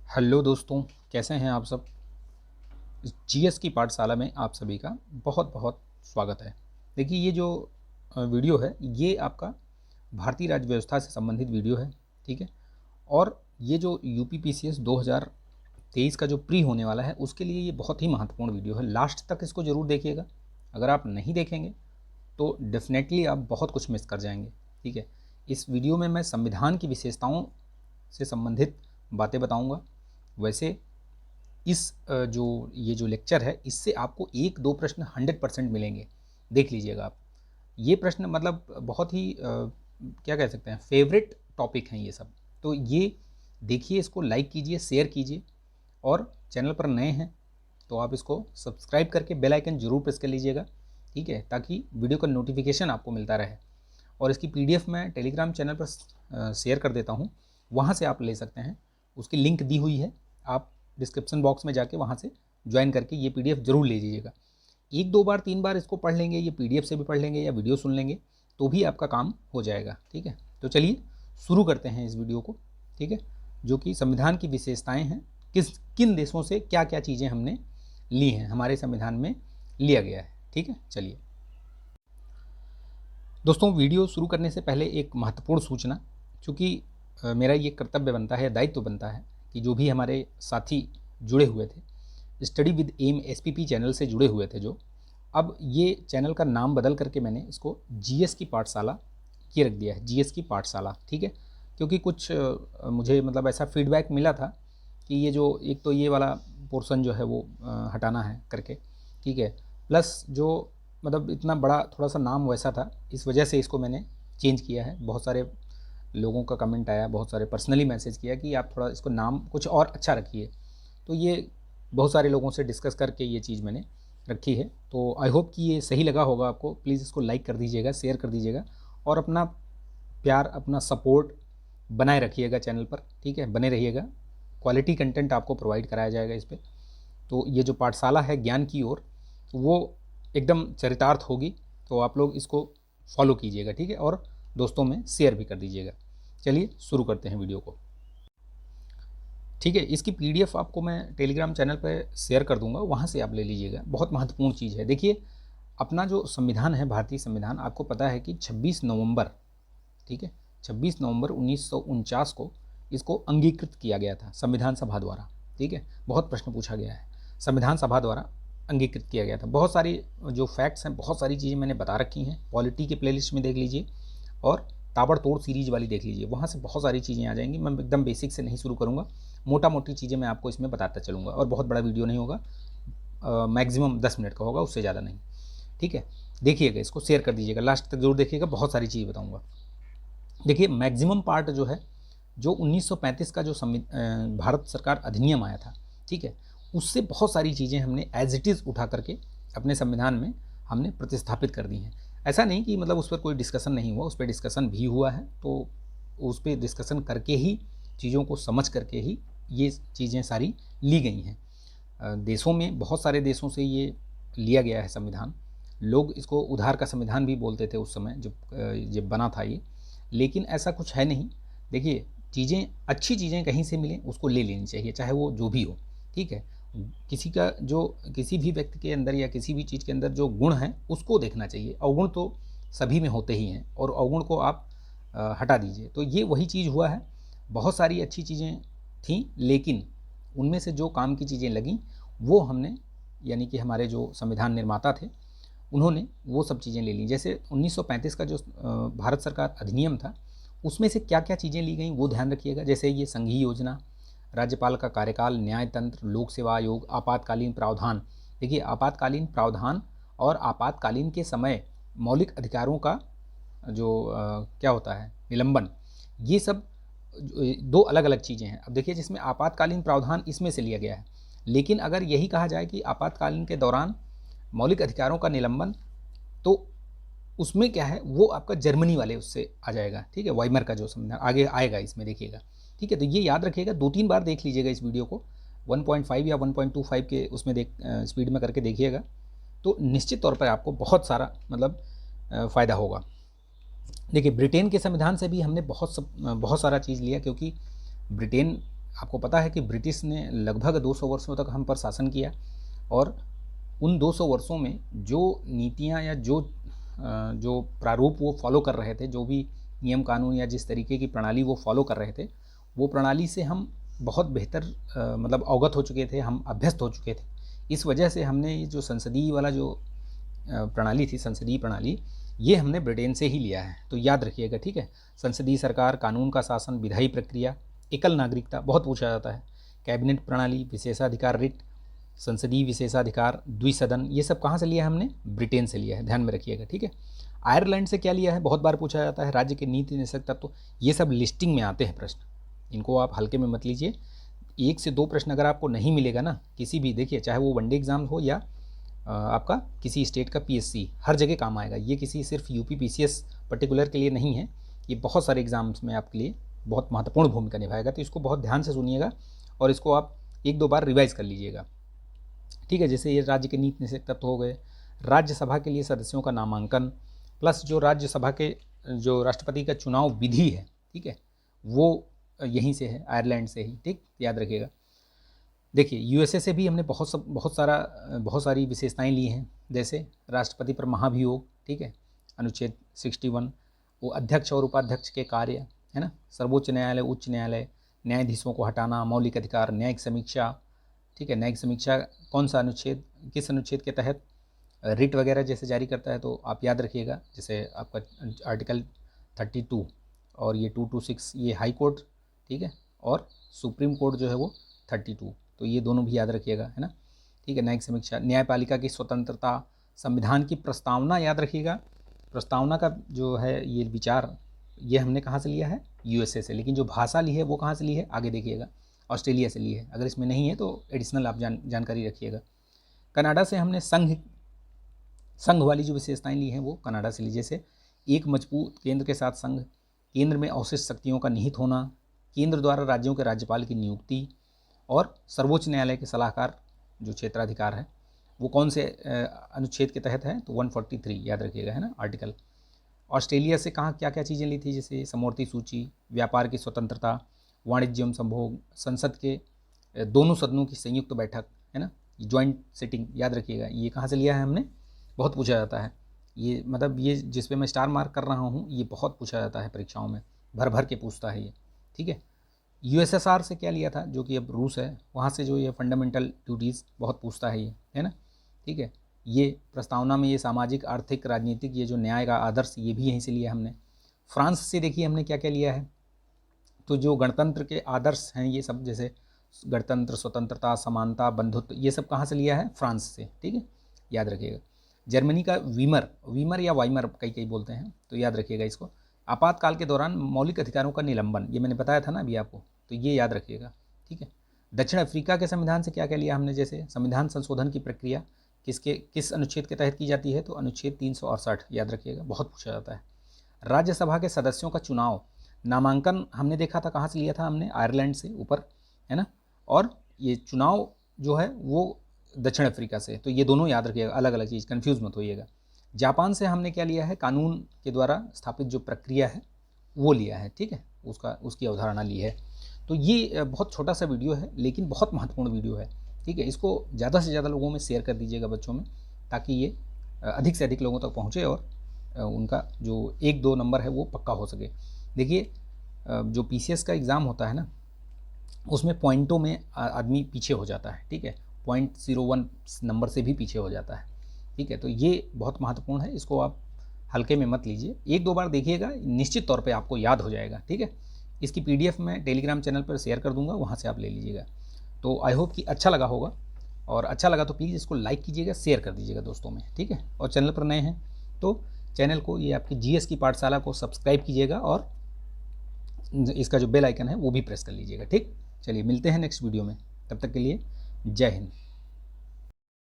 Hello दोस्तों, कैसे हैं आप सब। जीएस की पाठशाला में आप सभी का बहुत बहुत स्वागत है। देखिए, ये जो वीडियो है ये आपका भारतीय राज्य व्यवस्था से संबंधित वीडियो है, ठीक है। और ये जो यूपीपीसीएस 2023 का जो प्री होने वाला है उसके लिए ये बहुत ही महत्वपूर्ण वीडियो है। लास्ट तक इसको ज़रूर देखिएगा। अगर आप नहीं देखेंगे तो डेफिनेटली आप बहुत कुछ मिस कर जाएंगे, ठीक है। इस वीडियो में मैं संविधान की विशेषताओं से संबंधित बातें बताऊंगा। वैसे इस ये जो लेक्चर है इससे आपको 1-2 प्रश्न 100% मिलेंगे। देख लीजिएगा आप। ये प्रश्न मतलब बहुत ही क्या कह सकते हैं, फेवरेट टॉपिक हैं ये सब। तो ये देखिए, इसको लाइक कीजिए, शेयर कीजिए, और चैनल पर नए हैं तो आप इसको सब्सक्राइब करके बेल आइकन जरूर प्रेस कर लीजिएगा, ठीक है, ताकि वीडियो का नोटिफिकेशन आपको मिलता रहे। और इसकी पीडीएफ मैं टेलीग्राम चैनल पर शेयर कर देता हूँ, वहाँ से आप ले सकते हैं। उसकी लिंक दी हुई है, आप डिस्क्रिप्शन बॉक्स में जाके वहाँ से ज्वाइन करके ये पीडीएफ ज़रूर ले लीजिएगा। 1-2 बार 3 बार इसको पढ़ लेंगे, ये पीडीएफ से भी पढ़ लेंगे या वीडियो सुन लेंगे तो भी आपका काम हो जाएगा, ठीक है। तो चलिए शुरू करते हैं इस वीडियो को, ठीक है, जो कि संविधान की विशेषताएं हैं। किन देशों से क्या क्या चीज़ें हमने ली हैं, हमारे संविधान में लिया गया है, ठीक है। चलिए दोस्तों, वीडियो शुरू करने से पहले एक महत्वपूर्ण सूचना, चूँकि मेरा ये कर्तव्य बनता है, दायित्व बनता है कि जो भी हमारे साथी जुड़े हुए थे study with M SPP channel से जुड़े हुए थे, जो अब ये चैनल का नाम बदल करके मैंने इसको जीएस की पाठशाला ये रख दिया है, जीएस की पाठशाला, ठीक है। क्योंकि कुछ मुझे मतलब ऐसा फीडबैक मिला था कि ये जो एक तो ये वाला पोर्शन जो है वो हटाना है करके, ठीक है। प्लस जो मतलब इतना बड़ा थोड़ा सा नाम वैसा था, इस वजह से इसको मैंने चेंज किया है। बहुत सारे लोगों का कमेंट आया, बहुत सारे पर्सनली मैसेज किया कि आप थोड़ा इसको नाम कुछ और अच्छा रखिए। तो ये बहुत सारे लोगों से डिस्कस करके ये चीज़ मैंने रखी है। तो आई होप कि ये सही लगा होगा आपको। प्लीज़ इसको लाइक कर दीजिएगा, शेयर कर दीजिएगा, और अपना प्यार, अपना सपोर्ट बनाए रखिएगा चैनल पर, ठीक है। बने रहिएगा, क्वालिटी कंटेंट आपको प्रोवाइड कराया जाएगा इस पर। तो ये जो पाठशाला है ज्ञान की ओर, वो एकदम चरितार्थ होगी, तो आप लोग इसको फॉलो कीजिएगा, ठीक है, और दोस्तों में शेयर भी कर दीजिएगा। चलिए शुरू करते हैं वीडियो को, ठीक है। इसकी पीडीएफ आपको मैं टेलीग्राम चैनल पर शेयर कर दूंगा, वहाँ से आप ले लीजिएगा। बहुत महत्वपूर्ण चीज़ है। देखिए, अपना जो संविधान है, भारतीय संविधान, आपको पता है कि 26 नवंबर, ठीक है, 26 नवंबर 1949 को इसको अंगीकृत किया गया था संविधान सभा द्वारा, ठीक है। बहुत प्रश्न पूछा गया है, संविधान सभा द्वारा अंगीकृत किया गया था। बहुत सारी जो फैक्ट्स हैं, बहुत सारी चीज़ें मैंने बता रखी हैं। पॉलिटी के प्लेलिस्ट में देख लीजिए, और ताबड़तोड़ सीरीज वाली देख लीजिए, वहाँ से बहुत सारी चीज़ें आ जाएंगी। मैं एकदम बेसिक से नहीं शुरू करूँगा, मोटा मोटी चीज़ें मैं आपको इसमें बताता चलूँगा, और बहुत बड़ा वीडियो नहीं होगा, मैक्सिमम 10 मिनट का होगा, उससे ज़्यादा नहीं, ठीक है। देखिएगा, इसको शेयर कर दीजिएगा, लास्ट तक जरूर देखिएगा, बहुत सारी चीज़ बताऊँगा। देखिए, मैक्सिमम पार्ट जो है, जो 1935 का जो भारत सरकार अधिनियम आया था, ठीक है, उससे बहुत सारी चीज़ें हमने एज इट इज़ उठा करके अपने संविधान में हमने प्रतिस्थापित कर दी हैं। ऐसा नहीं कि मतलब उस पर कोई डिस्कशन नहीं हुआ, उस पर डिस्कशन भी हुआ है। तो उस पर डिस्कशन करके ही, चीज़ों को समझ करके ही ये चीज़ें सारी ली गई हैं। देशों में, बहुत सारे देशों से ये लिया गया है संविधान। लोग इसको उधार का संविधान भी बोलते थे उस समय जब बना था ये, लेकिन ऐसा कुछ है नहीं। देखिए, चीज़ें, अच्छी चीज़ें कहीं से मिलें उसको ले लेनी चाहिए, चाहे वो जो भी हो, ठीक है। किसी भी व्यक्ति के अंदर या किसी भी चीज़ के अंदर जो गुण हैं उसको देखना चाहिए। अवगुण तो सभी में होते ही हैं, और अवगुण को आप हटा दीजिए। तो ये वही चीज़ हुआ है। बहुत सारी अच्छी चीज़ें थीं, लेकिन उनमें से जो काम की चीज़ें लगीं वो हमने, यानी कि हमारे जो संविधान निर्माता थे उन्होंने वो सब चीज़ें ले लीं। जैसे 1935 का जो भारत सरकार अधिनियम था, उसमें से क्या क्या चीज़ें ली गई वो ध्यान रखिएगा। जैसे ये संघीय योजना, राज्यपाल का कार्यकाल, न्याय तंत्र, लोक सेवा आयोग, आपातकालीन प्रावधान। देखिए, आपातकालीन प्रावधान और आपातकालीन के समय मौलिक अधिकारों का जो क्या होता है, निलंबन, ये सब दो अलग अलग चीज़ें हैं। अब देखिए, जिसमें आपातकालीन प्रावधान इसमें से लिया गया है, लेकिन अगर यही कहा जाए कि आपातकालीन के दौरान मौलिक अधिकारों का निलंबन, तो उसमें क्या है, वो आपका जर्मनी वाले उससे आ जाएगा, ठीक है। वाइमर का जो संविधान आगे आएगा इसमें, देखिएगा, ठीक है। तो ये याद रखिएगा, 2-3 बार देख लीजिएगा इस वीडियो को, 1.5 या 1.25 के उसमें स्पीड में करके देखिएगा, तो निश्चित तौर पर आपको बहुत सारा मतलब फ़ायदा होगा। देखिए, ब्रिटेन के संविधान से भी हमने बहुत सारा चीज़ लिया, क्योंकि ब्रिटेन आपको पता है कि ब्रिटिश ने लगभग 200 वर्षों तक हम पर शासन किया, और उन 200 वर्षों में जो नीतियाँ या जो प्रारूप वो फॉलो कर रहे थे, जो भी नियम कानून या जिस तरीके की प्रणाली वो फॉलो कर रहे थे, वो प्रणाली से हम बहुत बेहतर मतलब अवगत हो चुके थे, हम अभ्यस्त हो चुके थे। इस वजह से हमने ये जो संसदीय वाला जो प्रणाली थी, संसदीय प्रणाली, ये हमने ब्रिटेन से ही लिया है। तो याद रखिएगा, ठीक है। संसदीय सरकार, कानून का शासन, विधायी प्रक्रिया, एकल नागरिकता बहुत पूछा जाता है, कैबिनेट प्रणाली, विशेषाधिकार रिट, संसदीय विशेषाधिकार, द्विसदन, ये सब कहाँ से लिया है हमने? ब्रिटेन से लिया है, ध्यान में रखिएगा, ठीक है। आयरलैंड से क्या लिया है? बहुत बार पूछा जाता है। राज्य के नीति निषेध तत्व, ये सब लिस्टिंग में आते हैं प्रश्न, इनको आप हल्के में मत लीजिए। 1 से 2 प्रश्न अगर आपको नहीं मिलेगा ना किसी भी, देखिए चाहे वो वनडे एग्जाम हो या आपका किसी स्टेट का पीएससी, हर जगह काम आएगा। ये किसी सिर्फ यूपी पीसीएस पर्टिकुलर के लिए नहीं है, ये बहुत सारे एग्जाम्स में आपके लिए बहुत महत्वपूर्ण भूमिका निभाएगा। तो इसको बहुत ध्यान से सुनिएगा और इसको आप 1-2 बार रिवाइज कर लीजिएगा, ठीक है। जैसे ये राज्य के नीति निषेध तत्व हो गए, राज्यसभा के लिए सदस्यों का नामांकन, प्लस जो राज्यसभा के जो राष्ट्रपति का चुनाव विधि है, ठीक है, वो यहीं से है, आयरलैंड से ही, ठीक, याद रखिएगा। देखिए यूएसए से भी हमने बहुत सारी विशेषताएं ली हैं, जैसे राष्ट्रपति पर महाभियोग, ठीक है, अनुच्छेद 61, वो अध्यक्ष और उपाध्यक्ष के कार्य, है ना, सर्वोच्च न्यायालय, उच्च न्यायालय, न्यायाधीशों को हटाना, मौलिक अधिकार, न्यायिक समीक्षा, ठीक है। न्यायिक समीक्षा कौन सा अनुच्छेद, किस अनुच्छेद के तहत रिट वगैरह जैसे जारी करता है, तो आप याद रखिएगा, जैसे आपका आर्टिकल 32 और ये 226, ये हाई कोर्ट, ठीक है, और सुप्रीम कोर्ट जो है वो 32, तो ये दोनों भी याद रखिएगा, है ना, ठीक है। न्यायिक समीक्षा, न्यायपालिका की स्वतंत्रता, संविधान की प्रस्तावना, याद रखिएगा, प्रस्तावना का जो है ये विचार, ये हमने कहाँ से लिया है? यूएसए से। लेकिन जो भाषा ली है वो कहाँ से ली है? आगे देखिएगा, ऑस्ट्रेलिया से ली है। अगर इसमें नहीं है तो एडिशनल आप जानकारी रखिएगा। कनाडा से हमने संघ वाली जो विशेषताएं ली हैं वो कनाडा से ली, जैसे एक मजबूत केंद्र के साथ संघ, केंद्र में अवशिष्ट शक्तियों का निहित होना, केंद्र द्वारा राज्यों के राज्यपाल की नियुक्ति, और सर्वोच्च न्यायालय के सलाहकार जो क्षेत्राधिकार है वो कौन से अनुच्छेद के तहत है? तो 143, याद रखिएगा, है ना, आर्टिकल। ऑस्ट्रेलिया से कहाँ क्या क्या चीज़ें ली थी? जैसे समवर्ती सूची, व्यापार की स्वतंत्रता, वाणिज्य एवं संभोग, संसद के दोनों सदनों की संयुक्त बैठक, है ना, ज्वाइंट सिटिंग, याद रखिएगा। ये कहाँ से लिया है हमने? बहुत पूछा जाता है ये, मतलब ये जिस पे मैं स्टार मार्क कर रहा हूँ ये बहुत पूछा जाता है परीक्षाओं में, भर भर के पूछता है ये, ठीक है। यूएसएसआर से क्या लिया था, जो कि अब रूस है, वहाँ से जो ये फंडामेंटल ड्यूटीज़ बहुत पूछता है ये, है ना, ठीक है। ये प्रस्तावना में ये सामाजिक, आर्थिक, राजनीतिक, ये जो न्याय का आदर्श, ये भी यहीं से लिया हमने। फ्रांस से देखिए हमने क्या क्या लिया है, तो जो गणतंत्र के आदर्श हैं ये सब, जैसे गणतंत्र, स्वतंत्रता, समानता, बंधुत्व, ये सब कहाँ से लिया है? फ्रांस से, ठीक है, याद रखिएगा। जर्मनी का वीमर या वाइमर कई बोलते हैं, तो याद रखिएगा इसको। आपातकाल के दौरान मौलिक अधिकारों का निलंबन, ये मैंने बताया था ना अभी आपको, तो ये याद रखिएगा, ठीक है। दक्षिण अफ्रीका के संविधान से क्या क्या लिया हमने, जैसे संविधान संशोधन की प्रक्रिया किस अनुच्छेद के तहत की जाती है? तो अनुच्छेद 368, याद रखिएगा, बहुत पूछा जाता है। राज्यसभा के सदस्यों का चुनाव, नामांकन हमने देखा था कहाँ से लिया था हमने? आयरलैंड से, ऊपर, है ना, और ये चुनाव जो है वो दक्षिण अफ्रीका से। तो ये दोनों याद रखिएगा, अलग अलग चीज़, कंफ्यूज मत होइएगा। जापान से हमने क्या लिया है? कानून के द्वारा स्थापित जो प्रक्रिया है वो लिया है, ठीक है, उसकी अवधारणा ली है। तो ये बहुत छोटा सा वीडियो है लेकिन बहुत महत्वपूर्ण वीडियो है, ठीक है। इसको ज़्यादा से ज़्यादा लोगों में शेयर कर दीजिएगा बच्चों में, ताकि ये अधिक से अधिक लोगों तक पहुँचे और उनका जो 1-2 नंबर है वो पक्का हो सके। देखिए जो पीसीएस का एग्ज़ाम होता है ना, उसमें पॉइंटों में आदमी पीछे हो जाता है, ठीक है, 0.01 नंबर से भी पीछे हो जाता है, ठीक है। तो ये बहुत महत्वपूर्ण है, इसको आप हल्के में मत लीजिए, 1-2 बार देखिएगा, निश्चित तौर पे आपको याद हो जाएगा, ठीक है। इसकी पीडीएफ मैं टेलीग्राम चैनल पर शेयर कर दूंगा, वहाँ से आप ले लीजिएगा। तो आई होप कि अच्छा लगा होगा, और अच्छा लगा तो प्लीज़ इसको लाइक कीजिएगा, शेयर कर दीजिएगा दोस्तों में, ठीक है। और चैनल पर नए हैं तो चैनल को, ये आपकी जीएस की पाठशाला को सब्सक्राइब कीजिएगा, और इसका जो बेल आइकन है वो भी प्रेस कर लीजिएगा, ठीक। चलिए मिलते हैं नेक्स्ट वीडियो में, तब तक के लिए जय हिंद।